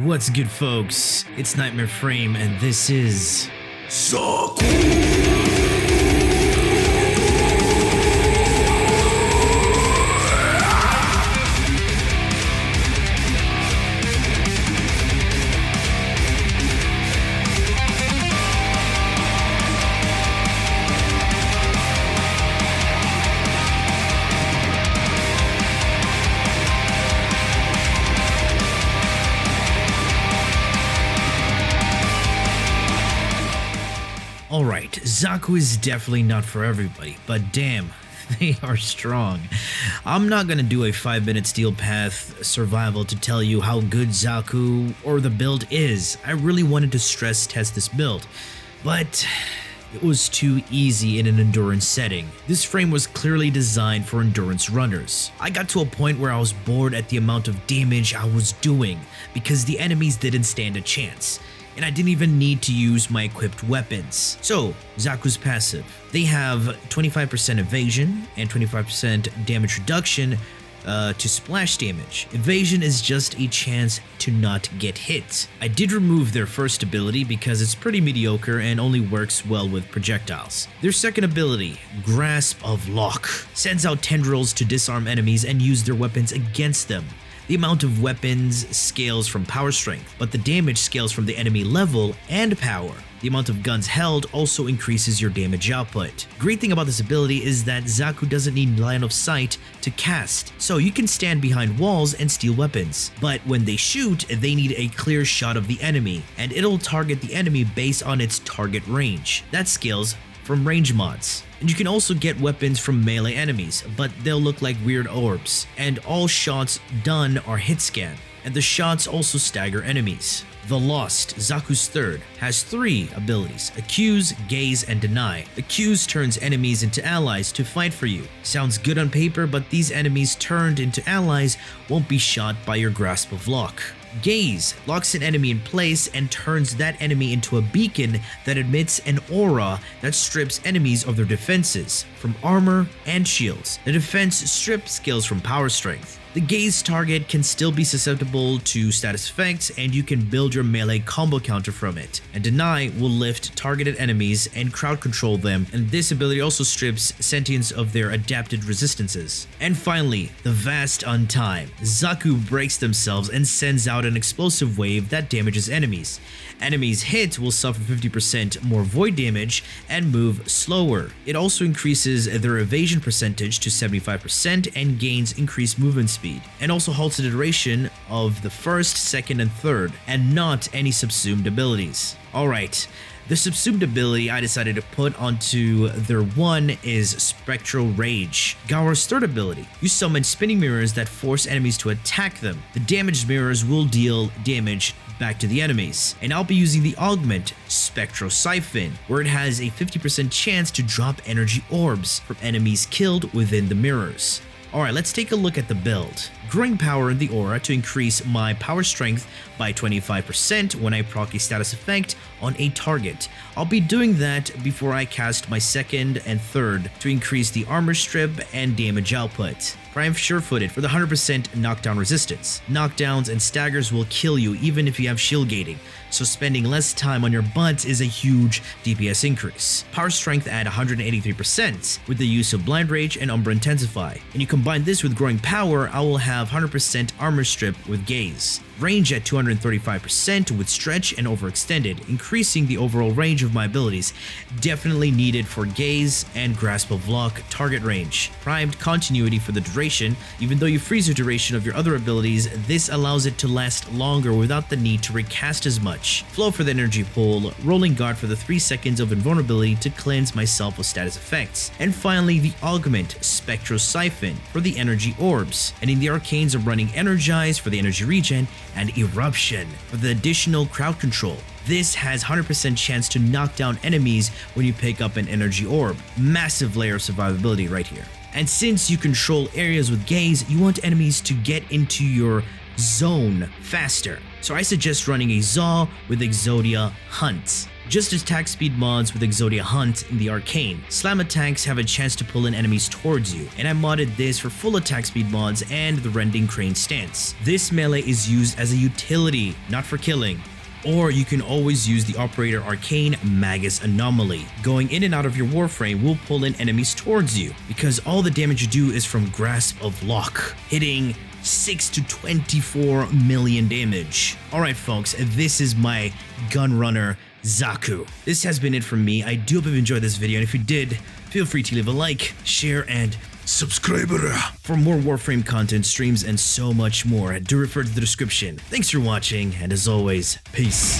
What's good, folks? It's Nightmare Frame, and this is Xaku. Alright, Xaku is definitely not for everybody, but damn, they are strong. I'm not gonna do a 5-minute steel path survival to tell you how good Xaku or the build is. I really wanted to stress test this build, but it was too easy in an endurance setting. This frame was clearly designed for endurance runners. I got to a point where I was bored at the amount of damage I was doing because the enemies didn't stand a chance, and I didn't even need to use my equipped weapons. So, Xaku's passive. They have 25% evasion and 25% damage reduction to splash damage. Evasion is just a chance to not get hit. I did remove their first ability because it's pretty mediocre and only works well with projectiles. Their second ability, Grasp of Lock, sends out tendrils to disarm enemies and use their weapons against them. The amount of weapons scales from power strength, but the damage scales from the enemy level and power. The amount of guns held also increases your damage output. Great thing about this ability is that Xaku doesn't need line of sight to cast, so you can stand behind walls and steal weapons. But when they shoot, they need a clear shot of the enemy, and it'll target the enemy based on its target range. That scales from range mods. And you can also get weapons from melee enemies, but they'll look like weird orbs. And all shots done are hit scan, and the shots also stagger enemies. The Lost, Xaku's third, has 3 abilities: Accuse, Gaze, and Deny. Accuse turns enemies into allies to fight for you. Sounds good on paper, but these enemies turned into allies won't be shot by your Grasp of Lock. Gaze locks an enemy in place and turns that enemy into a beacon that emits an aura that strips enemies of their defenses, from armor and shields. The defense strip scales from power strength. The Gaze target can still be susceptible to status effects, and you can build your melee combo counter from it. And Deny will lift targeted enemies and crowd control them, and this ability also strips sentience of their adapted resistances. And finally, the Vast Untime. Xaku breaks themselves and sends out an explosive wave that damages enemies. Enemies hit will suffer 50% more void damage and move slower. It also increases their evasion percentage to 75% and gains increased movement speed, and also halts the duration of the first, second, and third, and not any subsumed abilities. Alright, the subsumed ability I decided to put onto their one is Spectral Rage. Gaura's third ability. You summon spinning mirrors that force enemies to attack them. The damaged mirrors will deal damage back to the enemies. And I'll be using the augment Spectral Siphon, where it has a 50% chance to drop energy orbs from enemies killed within the mirrors. Alright, let's take a look at the build. Growing power in the aura to increase my power strength by 25% when I proc a status effect on a target. I'll be doing that before I cast my second and third to increase the armor strip and damage output. Prime Sure-Footed for the 100% knockdown resistance. Knockdowns and staggers will kill you even if you have shield gating, so spending less time on your butt is a huge DPS increase. Power strength at 183% with the use of Blind Rage and Umbra Intensify. And you combine this with growing power, I will have 100% armor strip with Gaze. Range at 235% with Stretch and Overextended, increasing the overall range of my abilities. Definitely needed for Gaze and Grasp of Lock target range. Primed Continuity for the duration. Even though you freeze the duration of your other abilities, this allows it to last longer without the need to recast as much. Flow for the energy pool. Rolling Guard for the 3 seconds of invulnerability to cleanse myself of status effects. And finally, the Augment Spectral Siphon for the energy orbs. And in the arcanes, I'm running Energize for the energy regen and Eruption for the additional crowd control. This has 100% chance to knock down enemies when you pick up an energy orb. Massive layer of survivability right here. And since you control areas with Gaze, you want enemies to get into your zone faster. So I suggest running a Zaw with Exodia Hunt. Just as attack speed mods with Exodia Hunt in the Arcane, slam attacks have a chance to pull in enemies towards you, and I modded this for full attack speed mods and the Rending Crane stance. This melee is used as a utility, not for killing. Or you can always use the Operator Arcane Magus Anomaly. Going in and out of your Warframe will pull in enemies towards you, because all the damage you do is from Grasp of Lock, hitting 6 to 24 million damage. Alright folks, this is my Gunrunner Xaku. This has been it from me. I do hope you enjoyed this video, and if you did, feel free to leave a like, share, and subscribe for more Warframe content, streams, and so much more. Do refer to the description. Thanks for watching, and as always, peace.